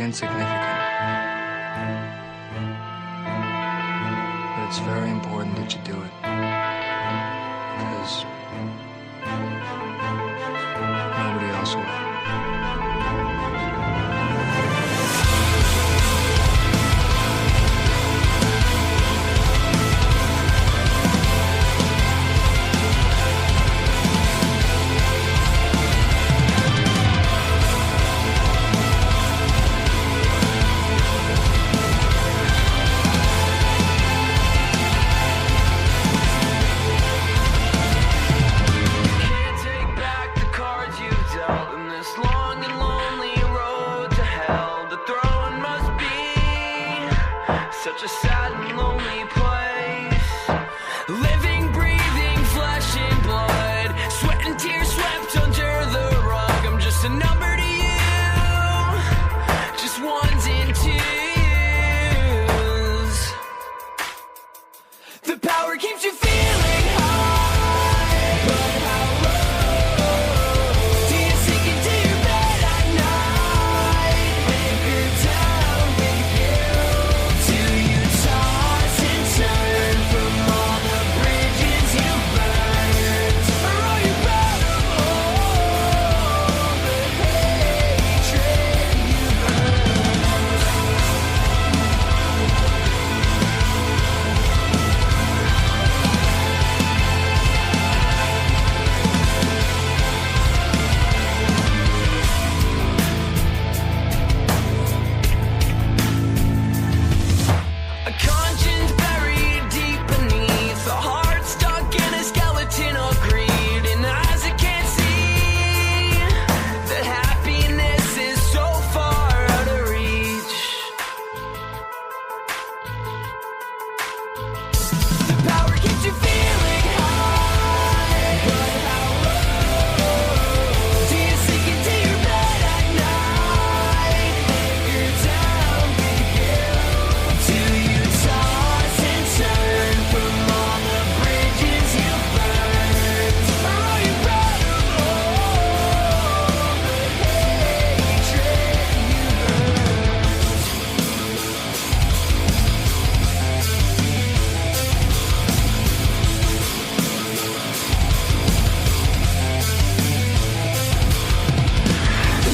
insignificant. But it's very important that you do it. Because nobody else will. Such a sad and lonely place. Living, breathing, flesh and blood. Sweat and tears swept under the rug. I'm just a number to you. Just ones and twos. The power keeps you feeling high. But how low do you sink into your bed at night? Anchor down with you. Do you toss and turn from all the bridges you burned? Or are you proud of all the hatred you burned? A conscience buried deep beneath, a heart stuck in a skeleton of greed. And eyes that can't see that happiness is so far out of reach. The power keeps you feeling high. But how low do you sink into your bed at night? Anchor down with you. Do you toss and turn from all the bridges you burned? Or are you proud of all the hatred you burned?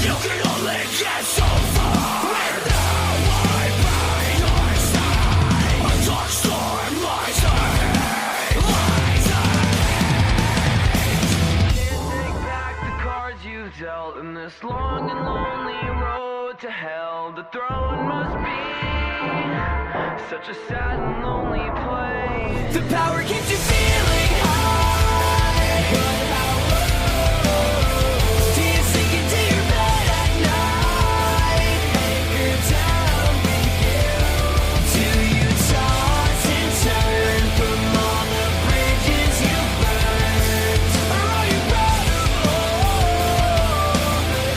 You can only get so far without my by your side. A dark storm lies ahead, lies ahead. Can't take back the cards you dealt in this long and lonely road to hell. The throne must be such a sad and lonely place. The power keeps you feeling high. But how low do you sink into your bed at night? Anchor down with you. Do you toss and turn from all the bridges you burned? Or are you proud of all the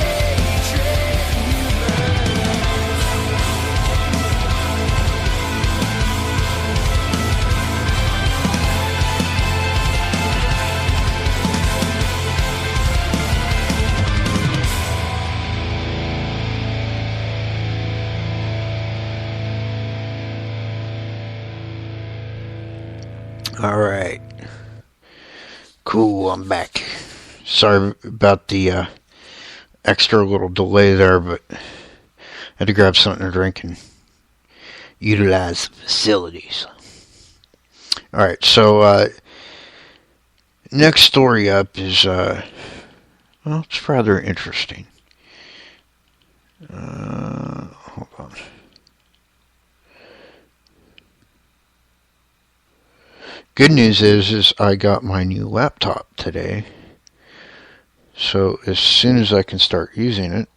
hatred you burned? Alright. Cool, I'm back. Sorry about the extra little delay there, but I had to grab something to drink and utilize the facilities. Alright, so next story up is, well, it's rather interesting. Hold on. Good news is I got my new laptop today. So as soon as I can start using it,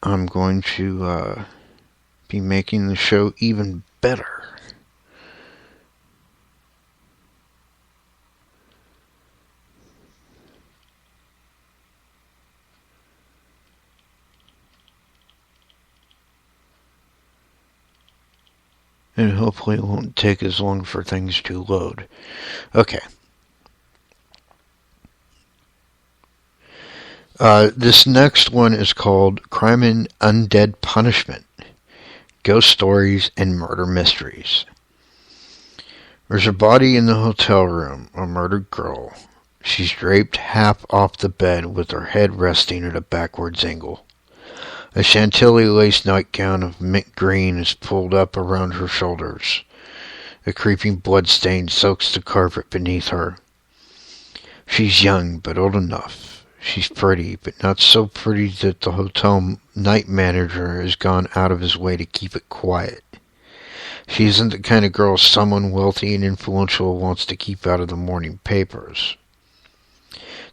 I'm going to be making the show even better. And hopefully it won't take as long for things to load. Okay. This next one is called Crime and Undead Punishment, Ghost Stories and Murder Mysteries. There's a body in the hotel room, a murdered girl. She's draped half off the bed with her head resting at a backwards angle. A Chantilly lace nightgown of mint green is pulled up around her shoulders. A creeping bloodstain soaks the carpet beneath her. She's young, but old enough. She's pretty, but not so pretty that the hotel night manager has gone out of his way to keep it quiet. She isn't the kind of girl someone wealthy and influential wants to keep out of the morning papers.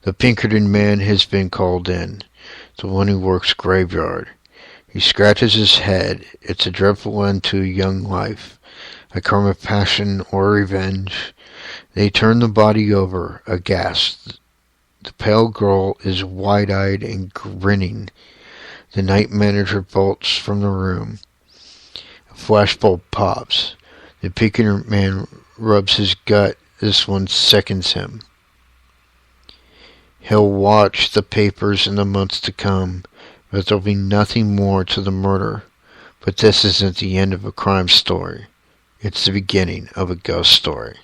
The Pinkerton man has been called in, the one who works graveyard. He scratches his head. It's a dreadful end to a young life, a crime of passion or revenge. They turn the body over, aghast. The pale girl is wide-eyed and grinning. The night manager bolts from the room. A flashbulb pops. The Pinkerton man rubs his gut. This one sickens him. He'll watch the papers in the months to come, but there'll be nothing more to the murder. But this isn't the end of a crime story. It's the beginning of a ghost story.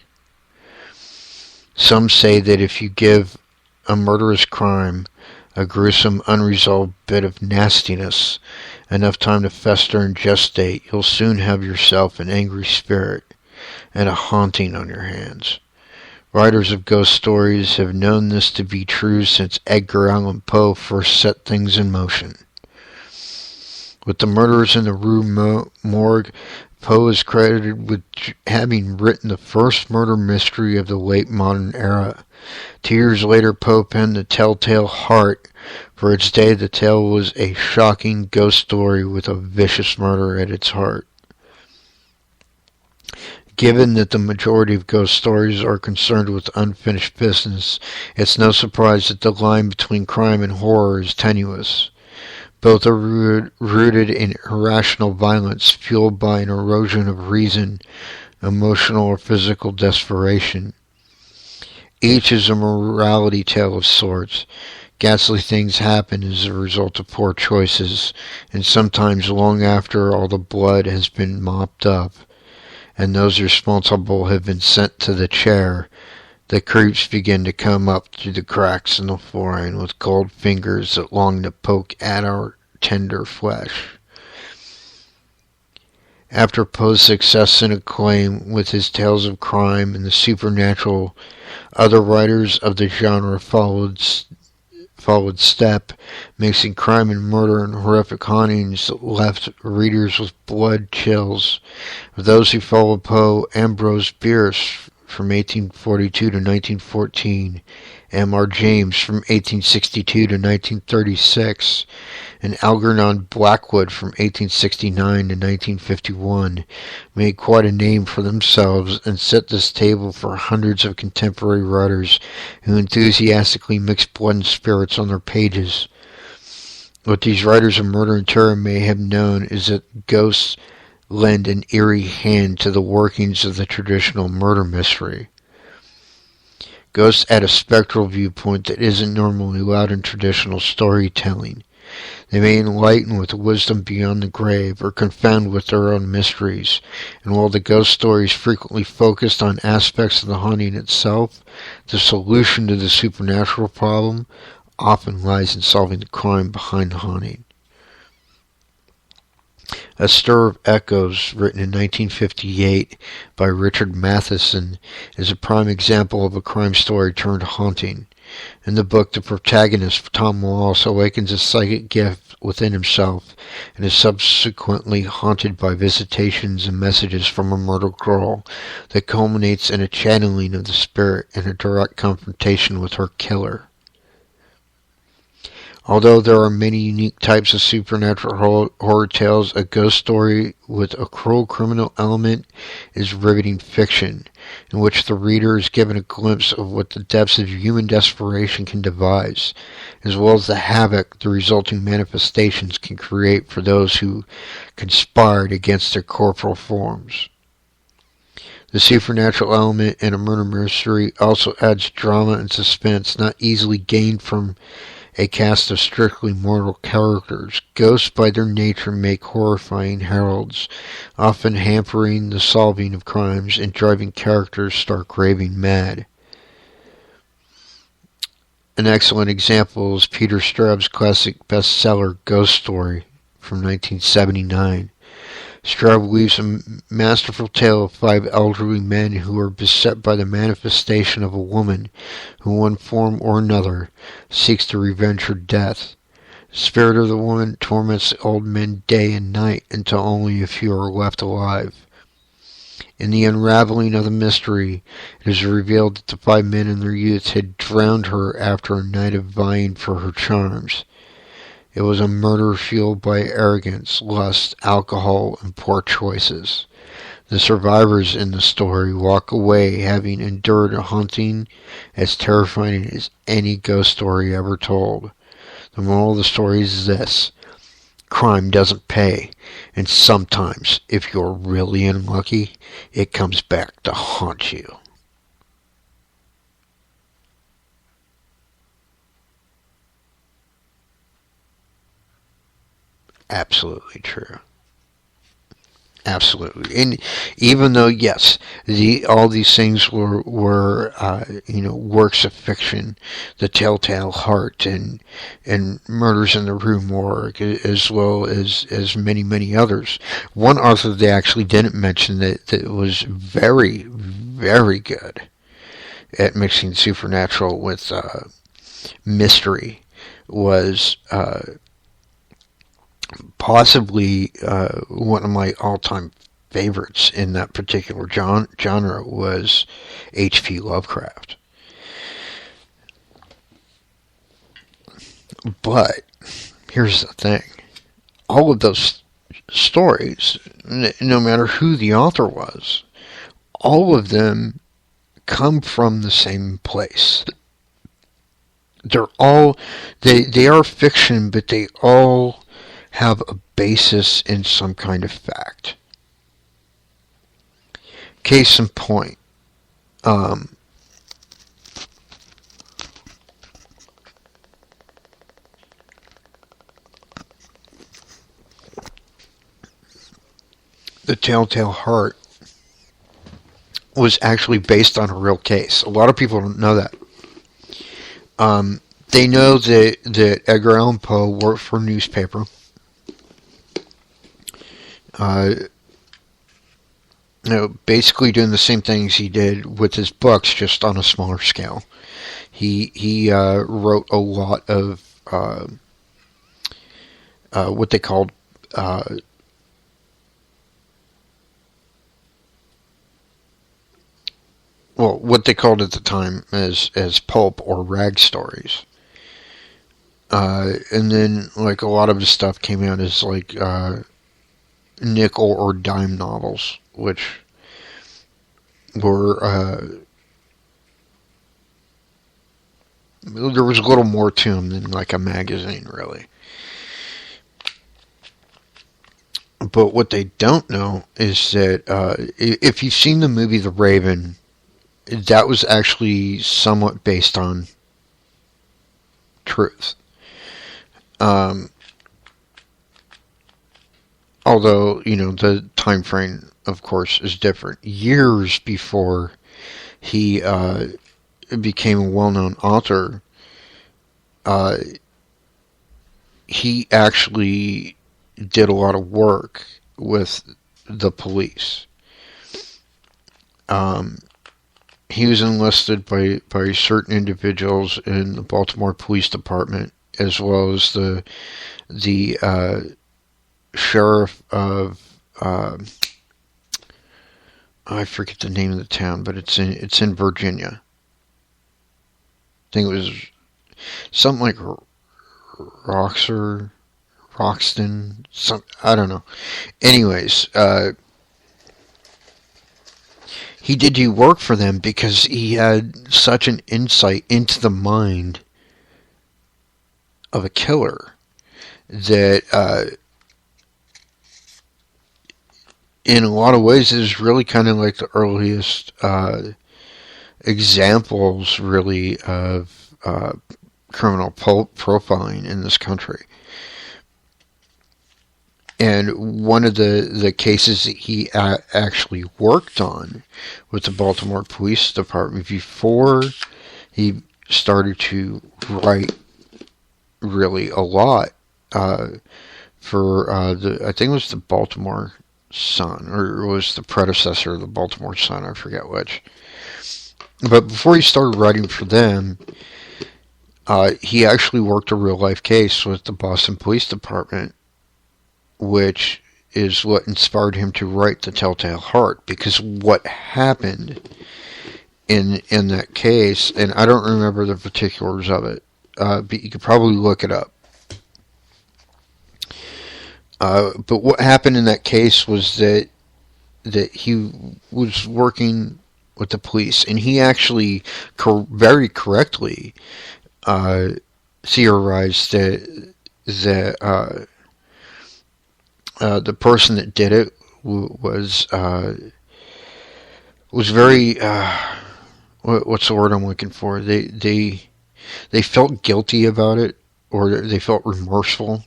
Some say that if you give a murderous crime, a gruesome, unresolved bit of nastiness, enough time to fester and gestate, you'll soon have yourself an angry spirit and a haunting on your hands. Writers of ghost stories have known this to be true since Edgar Allan Poe first set things in motion. With The Murderers in the Rue Morgue, Poe is credited with having written the first murder mystery of the late modern era. 2 years later, Poe penned The Telltale Heart. For its day, the tale was a shocking ghost story with a vicious murder at its heart. Given that the majority of ghost stories are concerned with unfinished business, it's no surprise that the line between crime and horror is tenuous. Both are rooted in irrational violence fueled by an erosion of reason, emotional or physical desperation. Each is a morality tale of sorts. Ghastly things happen as a result of poor choices, and sometimes long after all the blood has been mopped up, and those responsible have been sent to the chair, the creeps begin to come up through the cracks in the flooring with cold fingers that long to poke at our tender flesh. After Poe's success and acclaim with his tales of crime and the supernatural, other writers of the genre followed step, mixing crime and murder and horrific hauntings that left readers with blood chills. Of those who followed Poe, Ambrose Bierce from 1842 to 1914, M.R. James from 1862 to 1936, and Algernon Blackwood from 1869 to 1951 made quite a name for themselves and set this table for hundreds of contemporary writers who enthusiastically mix blood and spirits on their pages. What these writers of murder and terror may have known is that ghosts lend an eerie hand to the workings of the traditional murder mystery. Ghosts add a spectral viewpoint that isn't normally allowed in traditional storytelling. They may enlighten with wisdom beyond the grave or confound with their own mysteries, and while the ghost stories frequently focused on aspects of the haunting itself, the solution to the supernatural problem often lies in solving the crime behind the haunting. A Stir of Echoes, written in 1958 by Richard Matheson, is a prime example of a crime story turned haunting. In the book, the protagonist, Tom Wallace, awakens a psychic gift within himself and is subsequently haunted by visitations and messages from a murdered girl that culminates in a channeling of the spirit and a direct confrontation with her killer. Although there are many unique types of supernatural horror tales, a ghost story with a cruel criminal element is riveting fiction, in which the reader is given a glimpse of what the depths of human desperation can devise, as well as the havoc the resulting manifestations can create for those who conspired against their corporal forms. The supernatural element in a murder mystery also adds drama and suspense not easily gained from a cast of strictly mortal characters. Ghosts by their nature make horrifying heralds, often hampering the solving of crimes and driving characters stark raving mad. An excellent example is Peter Straub's classic bestseller Ghost Story from 1979. Straub weaves a masterful tale of 5 elderly men who are beset by the manifestation of a woman who, in one form or another, seeks to revenge her death. The spirit of the woman torments the old men day and night until only a few are left alive. In the unraveling of the mystery, it is revealed that the 5 men in their youth had drowned her after a night of vying for her charms. It was a murder fueled by arrogance, lust, alcohol, and poor choices. The survivors in the story walk away having endured a haunting as terrifying as any ghost story ever told. The moral of the story is this: crime doesn't pay, and sometimes, if you're really unlucky, it comes back to haunt you. Absolutely true. Absolutely. And even though, yes, all these things were works of fiction, The Telltale Heart and Murders in the Rue Morgue, as well as many, many others. One author they actually didn't mention that was very, very good at mixing supernatural with mystery was possibly one of my all-time favorites in that particular genre was H.P. Lovecraft. But here's the thing. All of those stories, no matter who the author was, all of them come from the same place. They're all, they are fiction, but they all have a basis in some kind of fact. Case in point, The Telltale Heart was actually based on a real case. A lot of people don't know that. They know that Edgar Allan Poe worked for a newspaper. Basically doing the same things he did with his books, just on a smaller scale. He wrote a lot of what they called what they called at the time as pulp or rag stories. And then, like, a lot of his stuff came out as like nickel or dime novels, which were there was a little more to them than like a magazine, really. But what they don't know is that if you've seen the movie The Raven, that was actually somewhat based on truth. Although, the time frame, of course, is different. Years before he became a well-known author, he actually did a lot of work with the police. He was enlisted by certain individuals in the Baltimore Police Department, as well as the sheriff of I forget the name of the town, but it's in Virginia. I think it was something like Roxton, I don't know. Anyways, he did do work for them because he had such an insight into the mind of a killer that in a lot of ways is really kind of like the earliest examples, really, of criminal profiling in this country. And one of the cases that he actually worked on with the Baltimore Police Department before he started to write really a lot for I think it was the Baltimore Sun, or it was the predecessor of the Baltimore Sun, I forget which. But before he started writing for them, he actually worked a real life case with the Boston Police Department, which is what inspired him to write The Telltale Heart, because what happened in that case, and I don't remember the particulars of it, but you could probably look it up. But what happened in that case was that he was working with the police, and he actually very correctly theorized that the person that did it was very what's the word I'm looking for? They felt guilty about it, or they felt remorseful,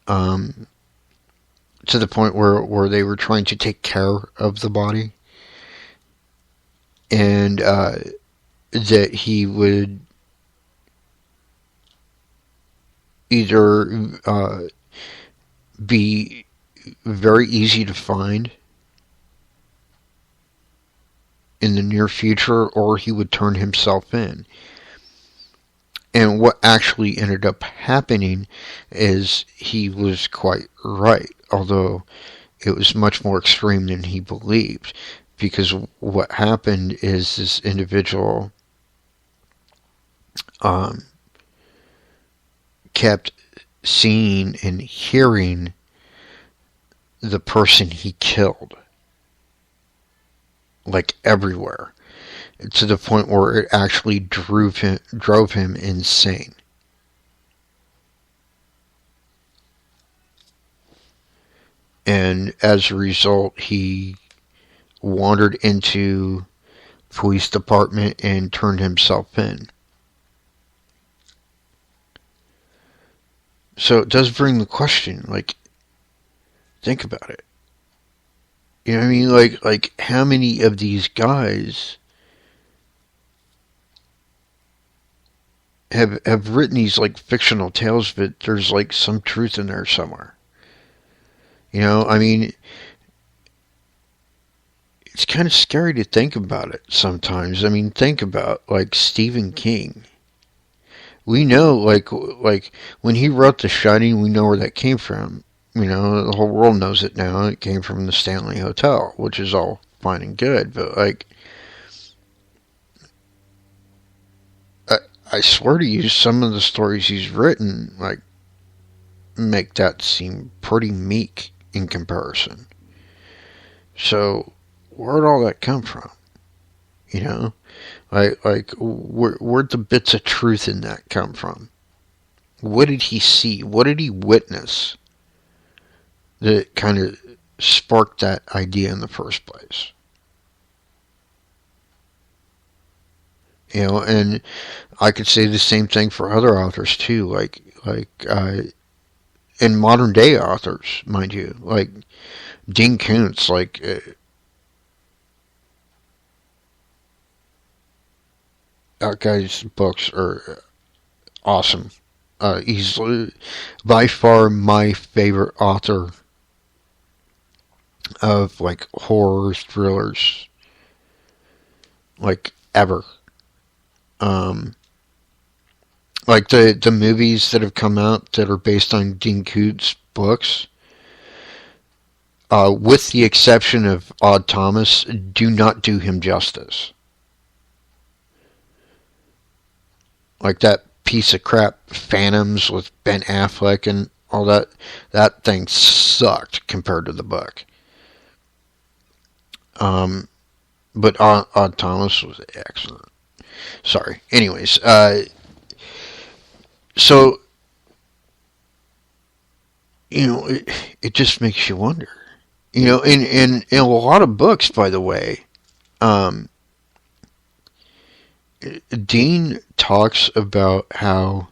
to the point where they were trying to take care of the body, and that he would either be very easy to find in the near future, or he would turn himself in. And what actually ended up happening is he was quite right, although it was much more extreme than he believed, because what happened is this individual kept seeing and hearing the person he killed, like everywhere, to the point where it actually drove him insane. And as a result, he wandered into police department and turned himself in. So it does bring the question, like, think about it. You know what I mean? Like how many of these guys have written these like fictional tales, but there's like some truth in there somewhere. You know, I mean, it's kind of scary to think about it sometimes. I mean, think about like Stephen King. We know, like when he wrote The Shining, we know where that came from. You know, the whole world knows it now. It came from the Stanley Hotel, which is all fine and good. But like, I swear to you, some of the stories he's written, like, make that seem pretty meek in comparison. So, where'd all that come from? You know, like where'd the bits of truth in that come from? What did he see? What did he witness that kind of sparked that idea in the first place? You know, and I could say the same thing for other authors too, like and modern day authors, mind you, like Dean Koontz, like that guy's books are awesome. He's by far my favorite author of like horror thrillers, like ever. Like the movies that have come out that are based on Dean Koontz's books, with the exception of Odd Thomas, do not do him justice. Like that piece of crap Phantoms with Ben Affleck and all that, that thing sucked compared to the book. But Odd Thomas was excellent. Sorry. Anyways, so, you know, it just makes you wonder. You know, in a lot of books, by the way, Dean talks about how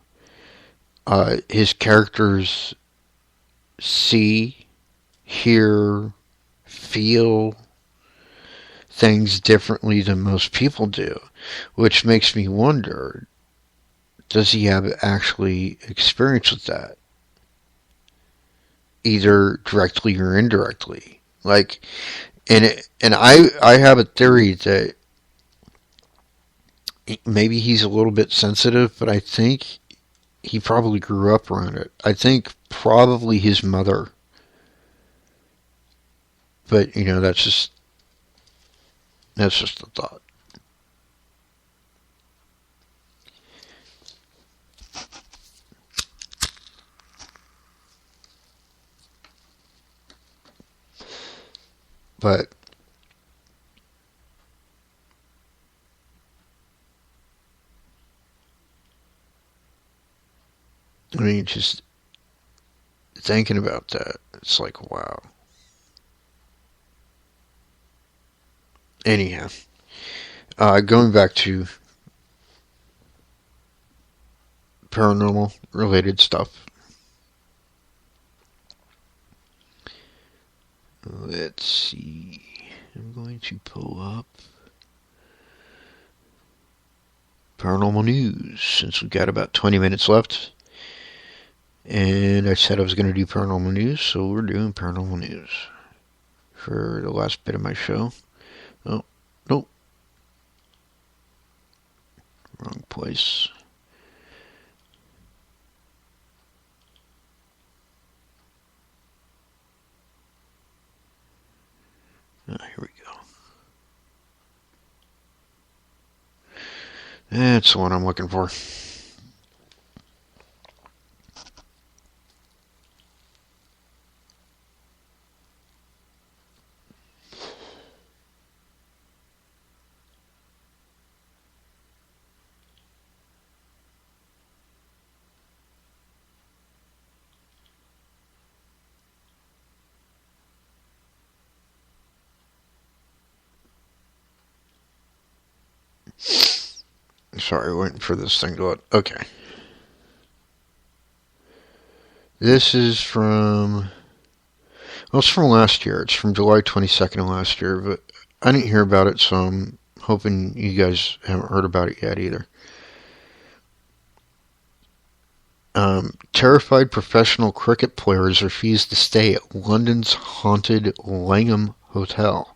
his characters see, hear, feel things differently than most people do, which makes me wonder, does he have actually experience with that? Either directly or indirectly. Like, and I have a theory that maybe he's a little bit sensitive, but I think he probably grew up around it. I think probably his mother. But, that's just a thought. But I mean, just thinking about that, it's like, wow. Anyhow, going back to paranormal related stuff. Let's see. I'm going to pull up paranormal news since we've got about 20 minutes left. And I said I was going to do paranormal news, so we're doing paranormal news for the last bit of my show. Oh, nope. Wrong place. Here we go. That's the one I'm looking for. Sorry, waiting for this thing to load. Okay. This is from... Well, it's from last year. It's from July 22nd of last year, but I didn't hear about it, so I'm hoping you guys haven't heard about it yet either. Terrified professional cricket players refuse to stay at London's haunted Langham Hotel.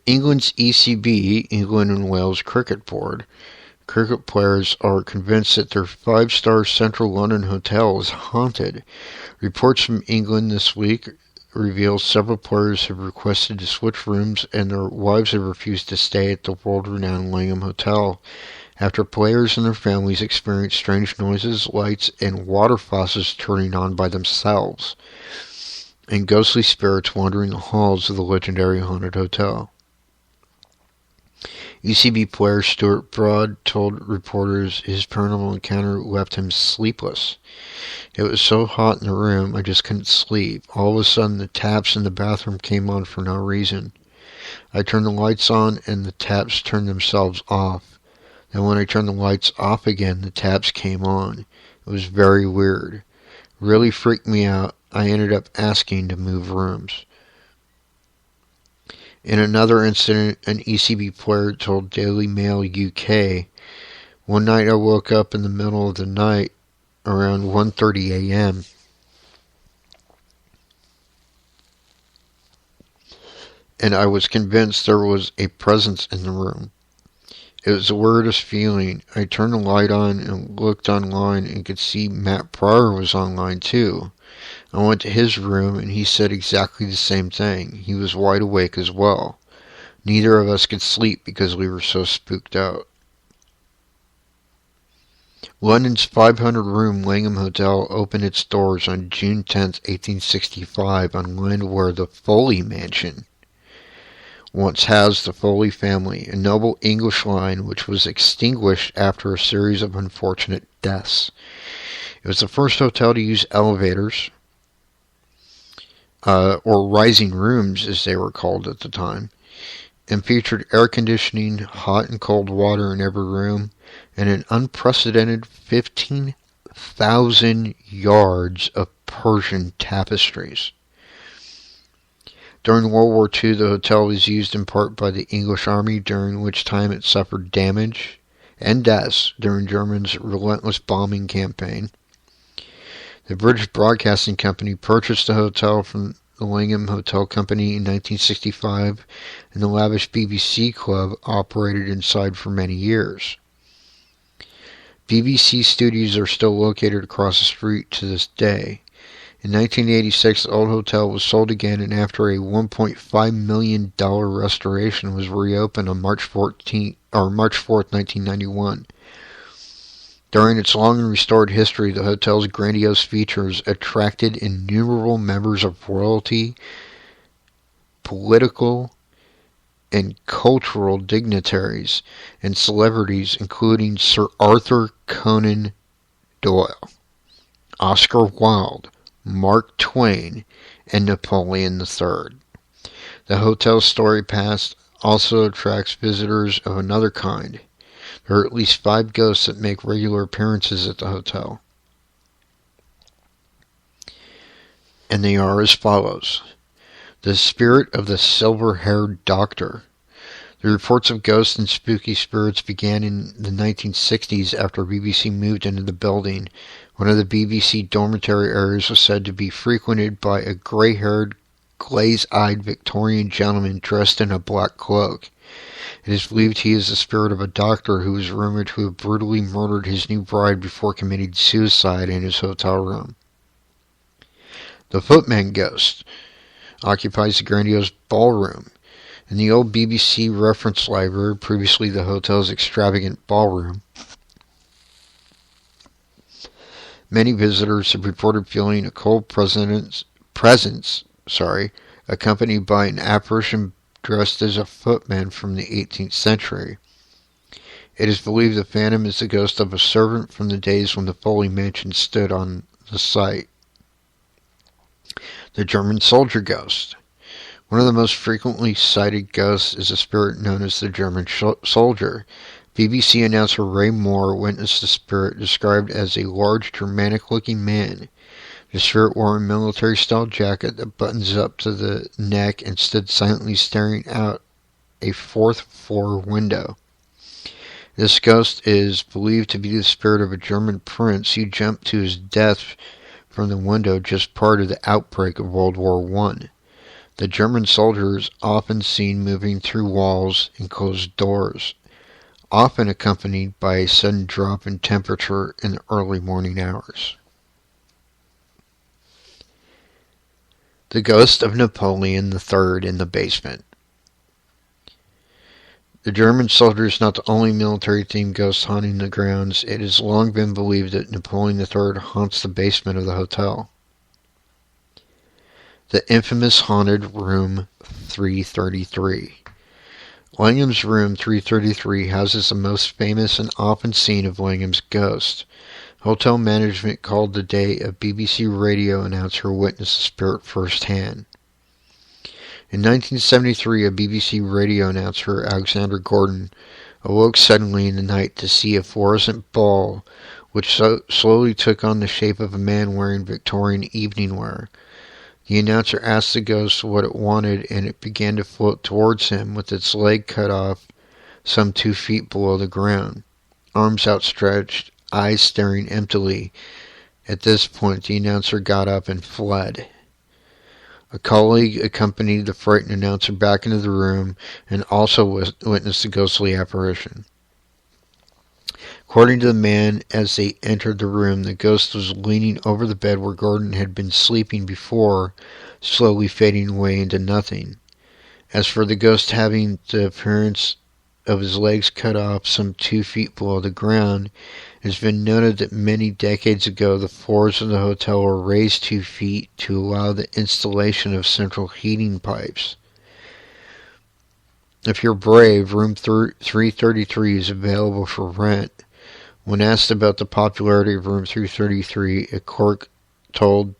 England's ECB, England and Wales Cricket Board, cricket players are convinced that their five-star central London hotel is haunted. Reports from England this week reveal several players have requested to switch rooms and their wives have refused to stay at the world-renowned Langham Hotel after players and their families experienced strange noises, lights, and water faucets turning on by themselves, and ghostly spirits wandering the halls of the legendary haunted hotel. ECB player Stuart Broad told reporters his paranormal encounter left him sleepless. It was so hot in the room, I just couldn't sleep. All of a sudden, the taps in the bathroom came on for no reason. I turned the lights on, and the taps turned themselves off. Then when I turned the lights off again, the taps came on. It was very weird. Really freaked me out. I ended up asking to move rooms. In another incident, an ECB player told Daily Mail UK, "One night I woke up in the middle of the night around 1:30 a.m. and I was convinced there was a presence in the room. It was the weirdest feeling. I turned the light on and looked online and could see Matt Pryor was online too. I went to his room and he said exactly the same thing. He was wide awake as well. Neither of us could sleep because we were so spooked out." London's 500-room Langham Hotel opened its doors on June 10, 1865, on land where the Foley Mansion once housed the Foley family, a noble English line which was extinguished after a series of unfortunate deaths. It was the first hotel to use elevators, or rising rooms as they were called at the time, and featured air conditioning, hot and cold water in every room, and an unprecedented 15,000 yards of Persian tapestries. During World War II, the hotel was used in part by the English Army, during which time it suffered damage and deaths during Germany's relentless bombing campaign. The British Broadcasting Company purchased the hotel from the Langham Hotel Company in 1965, and the lavish BBC Club operated inside for many years. BBC studios are still located across the street to this day. In 1986, the old hotel was sold again, and after a $1.5 million restoration, was reopened on March 4th, 1991. During its long and restored history, the hotel's grandiose features attracted innumerable members of royalty, political, and cultural dignitaries, and celebrities including Sir Arthur Conan Doyle, Oscar Wilde, Mark Twain, and Napoleon III. The hotel's storied past also attracts visitors of another kind. There are at least 5 ghosts that make regular appearances at the hotel. And they are as follows. The spirit of the silver-haired doctor. The reports of ghosts and spooky spirits began in the 1960s after BBC moved into the building. One of the BBC dormitory areas was said to be frequented by a gray-haired, glaze-eyed Victorian gentleman dressed in a black cloak. It is believed he is the spirit of a doctor who is rumored to have brutally murdered his new bride before committing suicide in his hotel room. The Footman Ghost occupies the grandiose ballroom. In the old BBC reference library, previously the hotel's extravagant ballroom, many visitors have reported feeling a cold presence, accompanied by an apparition dressed as a footman from the 18th century. It is believed the phantom is the ghost of a servant from the days when the Foley Mansion stood on the site. The German Soldier Ghost. One of the most frequently cited ghosts is a spirit known as the German Soldier. BBC announcer Ray Moore witnessed the spirit described as a large, Germanic-looking man. The spirit wore a military-style jacket that buttons up to the neck and stood silently staring out a 4th-floor window. This ghost is believed to be the spirit of a German prince who jumped to his death from the window just prior to the outbreak of World War I. The German soldier is often seen moving through walls and closed doors, often accompanied by a sudden drop in temperature in the early morning hours. The ghost of Napoleon III in the basement. The German soldier is not the only military-themed ghost haunting the grounds. It has long been believed that Napoleon III haunts the basement of the hotel. The infamous haunted Room 333. Langham's Room 333 houses the most famous and often seen of Langham's ghosts. Hotel management called the day a BBC radio announcer witnessed the spirit firsthand. In 1973, a BBC radio announcer, Alexander Gordon, awoke suddenly in the night to see a fluorescent ball which slowly took on the shape of a man wearing Victorian evening wear. The announcer asked the ghost what it wanted, and it began to float towards him with its leg cut off some 2 feet below the ground, arms outstretched, eyes staring emptily. At this point, the announcer got up and fled. A colleague accompanied the frightened announcer back into the room and also witnessed the ghostly apparition. According to the man, as they entered the room, the ghost was leaning over the bed where Gordon had been sleeping before, slowly fading away into nothing. As for the ghost having the appearance of his legs cut off some 2 feet below the ground, it has been noted that many decades ago the floors of the hotel were raised 2 feet to allow the installation of central heating pipes. If you're brave, Room 333 is available for rent. When asked about the popularity of Room 333, a clerk told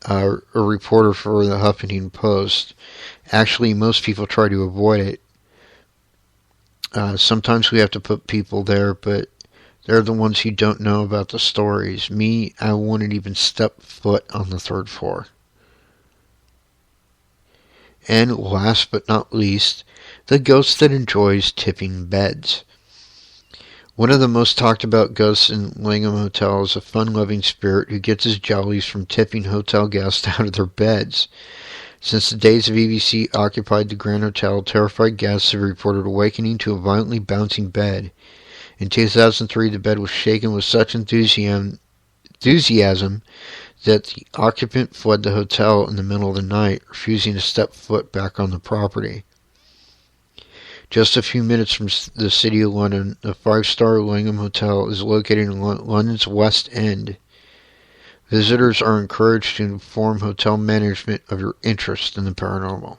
a reporter for the Huffington Post. Actually, most people try to avoid it. Sometimes we have to put people there, but they're the ones who don't know about the stories. Me, I wouldn't even step foot on the third floor. And last but not least, the ghost that enjoys tipping beds. One of the most talked about ghosts in Langham Hotel is a fun-loving spirit who gets his jollies from tipping hotel guests out of their beds. Since the days of EVC occupied the Grand Hotel, terrified guests have reported awakening to a violently bouncing bed. In 2003, the bed was shaken with such enthusiasm that the occupant fled the hotel in the middle of the night, refusing to step foot back on the property. Just a few minutes from the City of London, the five-star Langham Hotel is located in London's West End. Visitors are encouraged to inform hotel management of your interest in the paranormal.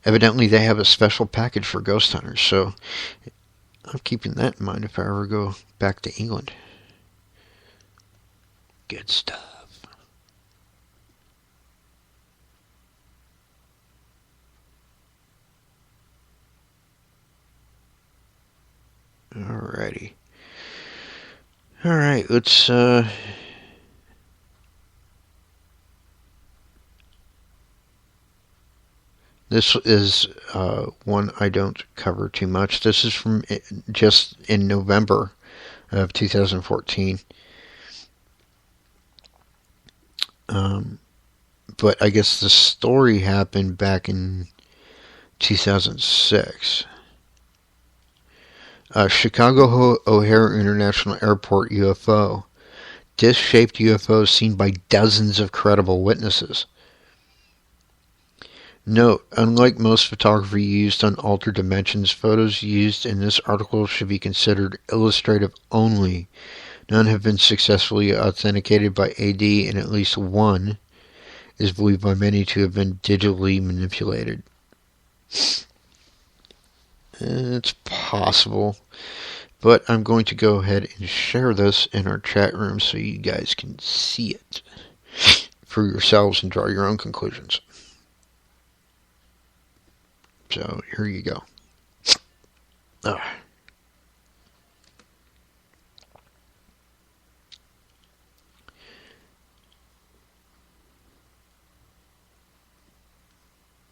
Evidently, they have a special package for ghost hunters, so I'm keeping that in mind if I ever go back to England. Good stuff. Alrighty. Alright, let's this is one I don't cover too much. This is from just in November of 2014. But I guess the story happened back in 2006. Chicago O'Hare International Airport UFO. Disc-shaped UFO seen by dozens of credible witnesses. Note, unlike most photography used on altered dimensions, photos used in this article should be considered illustrative only. None have been successfully authenticated by AD, and at least one is believed by many to have been digitally manipulated. It's possible, but I'm going to go ahead and share this in our chat room so you guys can see it for yourselves and draw your own conclusions. So here you go.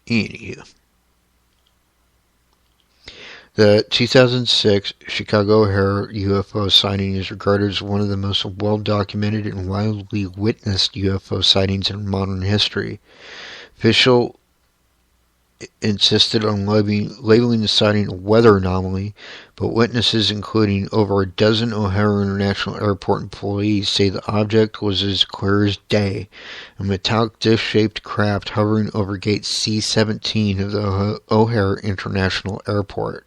Anywho. The 2006 Chicago O'Hare UFO sighting is regarded as one of the most well-documented and widely witnessed UFO sightings in modern history. Official insisted on labeling the sighting a weather anomaly, but witnesses, including over a dozen O'Hare International Airport employees, say the object was as clear as day, a metallic disc-shaped craft hovering over gate C-17 of the O'Hare International Airport.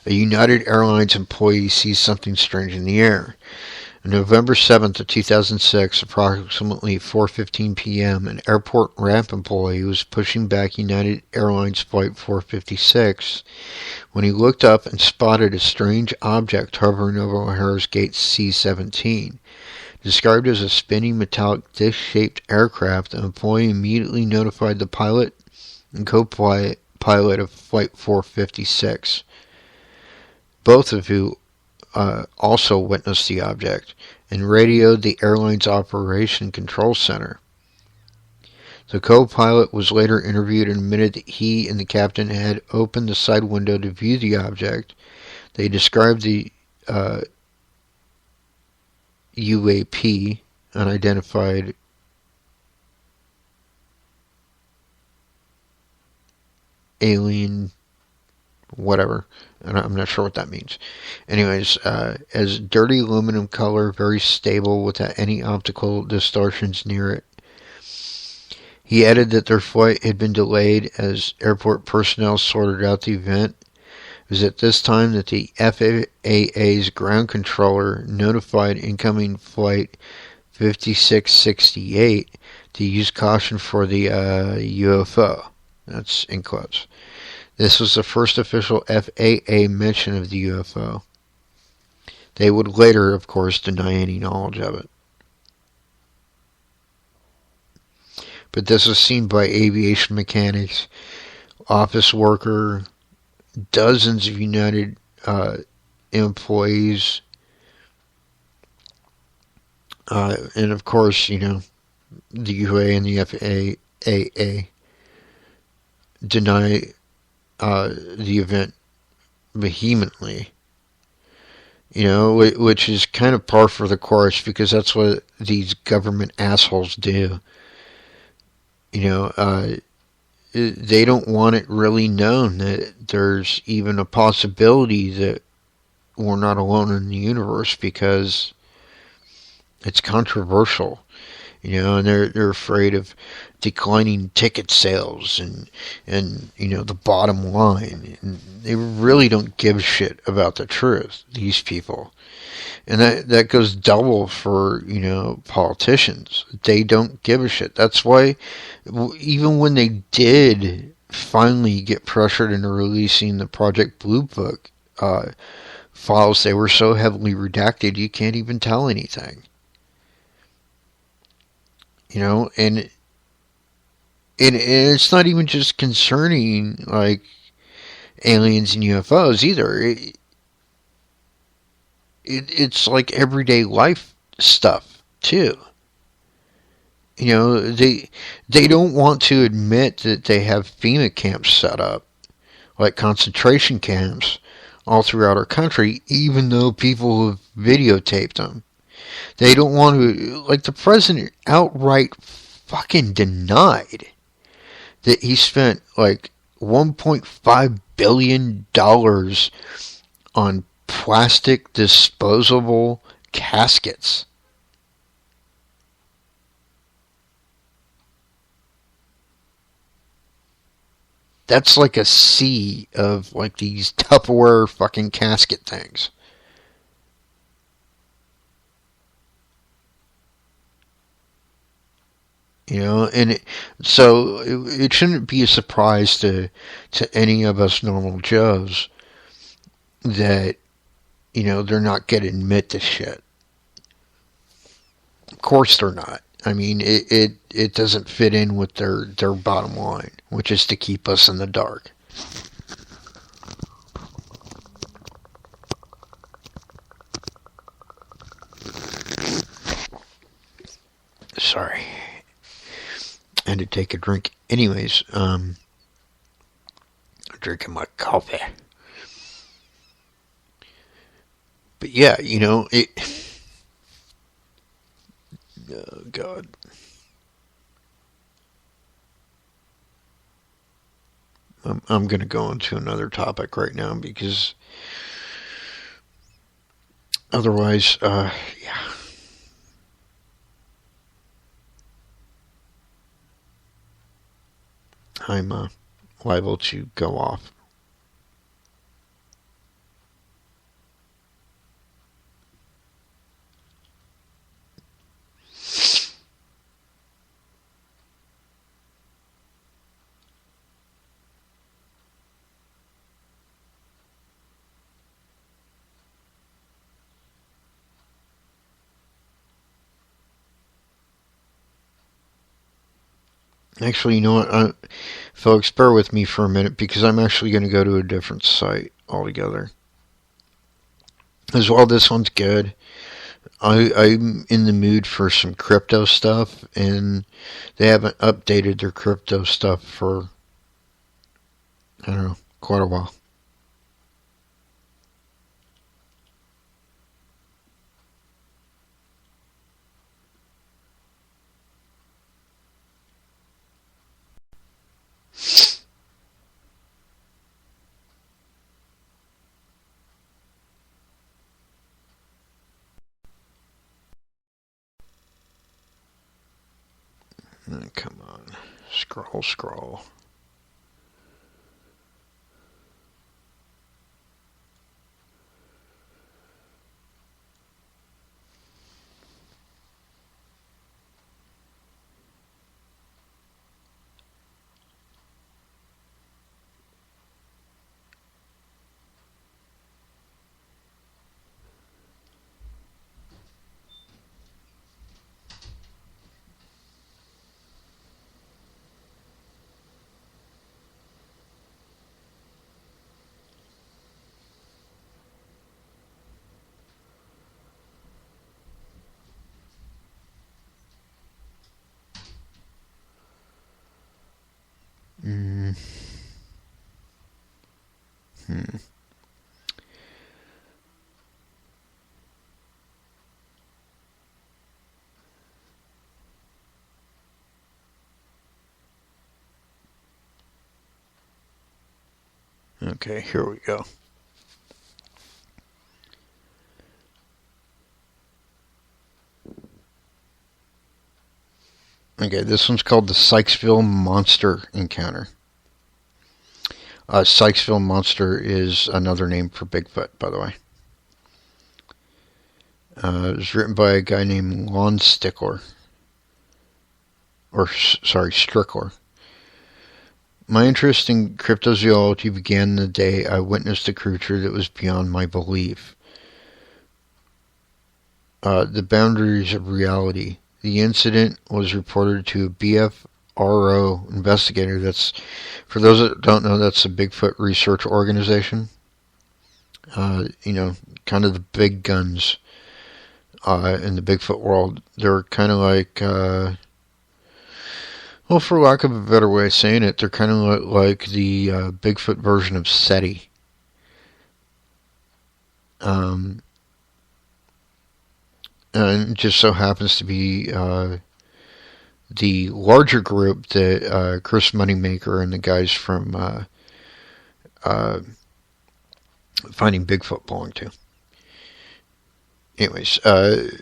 A United Airlines employee sees something strange in the air. On November 7th of 2006, approximately 4:15 p.m., an airport ramp employee was pushing back United Airlines Flight 456 when he looked up and spotted a strange object hovering over O'Hare's gate C-17. Described as a spinning metallic disc-shaped aircraft, the employee immediately notified the pilot and co-pilot of Flight 456, both of who also witnessed the object, and radioed the airline's operation control center. The co-pilot was later interviewed and admitted that he and the captain had opened the side window to view the object. They described the UAP, unidentified alien, whatever. I'm not sure what that means. Anyways, as dirty aluminum color, very stable without any optical distortions near it. He added that their flight had been delayed as airport personnel sorted out the event. It was at this time that the FAA's ground controller notified incoming flight 5668 to use caution for the UFO. That's in quotes. This was the first official FAA mention of the UFO. They would later, of course, deny any knowledge of it. But this was seen by aviation mechanics, office worker, dozens of United employees, and of course, the UA and the FAA deny the event vehemently. Which is kind of par for the course because that's what these government assholes do. They don't want it really known that there's even a possibility that we're not alone in the universe because it's controversial, and they're afraid of declining ticket sales and the bottom line, and they really don't give a shit about the truth, these people. And that goes double for, politicians. They don't give a shit. That's why even when they did finally get pressured into releasing the Project Blue Book files, they were so heavily redacted you can't even tell anything. And it's not even just concerning, like, aliens and UFOs either. It's like everyday life stuff too. They don't want to admit that they have FEMA camps set up, like concentration camps, all throughout our country, even though people have videotaped them. They don't want to, like, the president outright fucking denied that he spent like $1.5 billion on plastic disposable caskets. That's like a sea of like these Tupperware fucking casket things. So it shouldn't be a surprise to any of us normal Joes that they're not going to admit to shit. Of course they're not. I mean, it doesn't fit in with their bottom line, which is to keep us in the dark. Sorry. I had to take a drink. Anyways, drinking my coffee. But yeah, it... Oh, God. I'm going to go into another topic right now because otherwise, yeah. I'm liable to go off. Actually, you know what? Folks, bear with me for a minute because I'm actually going to go to a different site altogether. As well, this one's good. I'm in the mood for some crypto stuff, and they haven't updated their crypto stuff for, I don't know, quite a while. Come on. Scroll. Okay, here we go. Okay, this one's called the Sykesville Monster Encounter. Sykesville Monster is another name for Bigfoot, by the way. It was written by a guy named Lon Stickler. Strickler. My interest in cryptozoology began the day I witnessed a creature that was beyond my belief. The boundaries of reality. The incident was reported to a BFRO investigator. That's, for those that don't know, that's a Bigfoot research organization. Kind of the big guns in the Bigfoot world. They're kind of like, well, for lack of a better way of saying it, they're kind of like the Bigfoot version of SETI. And it just so happens to be the larger group that Chris Moneymaker and the guys from Finding Bigfoot belong to. Anyways, the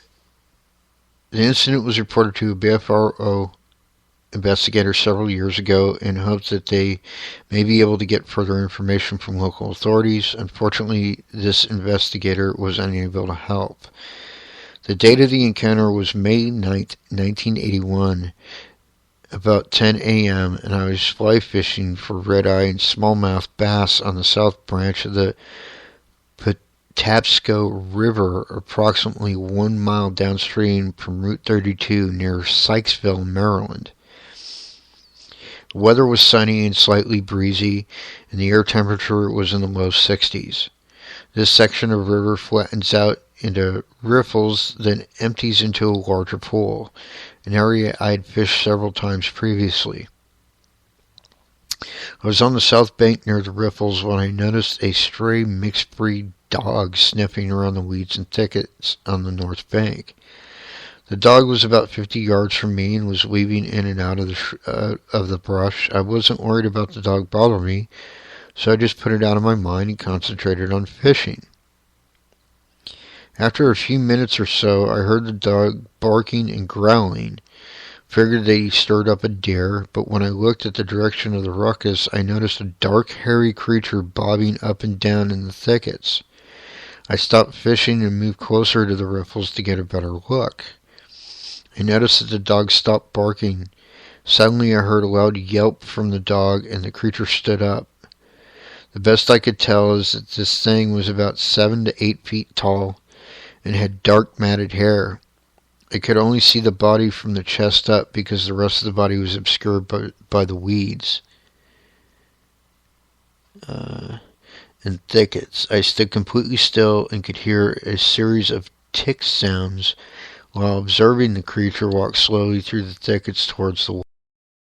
incident was reported to a BFRO investigator several years ago in hopes that they may be able to get further information from local authorities. Unfortunately, this investigator was unable to help. The date of the encounter was May 9th, 1981, about 10 a.m., and I was fly fishing for red-eye and smallmouth bass on the south branch of the Patapsco River, approximately 1 mile downstream from Route 32 near Sykesville, Maryland. The weather was sunny and slightly breezy, and the air temperature was in the low 60s. This section of river flattens out into riffles, then empties into a larger pool, an area I had fished several times previously. I was on the south bank near the riffles when I noticed a stray mixed-breed dog sniffing around the weeds and thickets on the north bank. The dog was about 50 yards from me and was weaving in and out of the brush. I wasn't worried about the dog bothering me, so I just put it out of my mind and concentrated on fishing. After a few minutes or so, I heard the dog barking and growling. Figured that he stirred up a deer, but when I looked at the direction of the ruckus, I noticed a dark, hairy creature bobbing up and down in the thickets. I stopped fishing and moved closer to the riffles to get a better look. I noticed that the dog stopped barking. Suddenly I heard a loud yelp from the dog, and the creature stood up. The best I could tell is that this thing was about 7 to 8 feet tall and had dark matted hair. I could only see the body from the chest up because the rest of the body was obscured by the weeds and thickets. I stood completely still and could hear a series of tick sounds while observing the creature walk slowly through the thickets towards the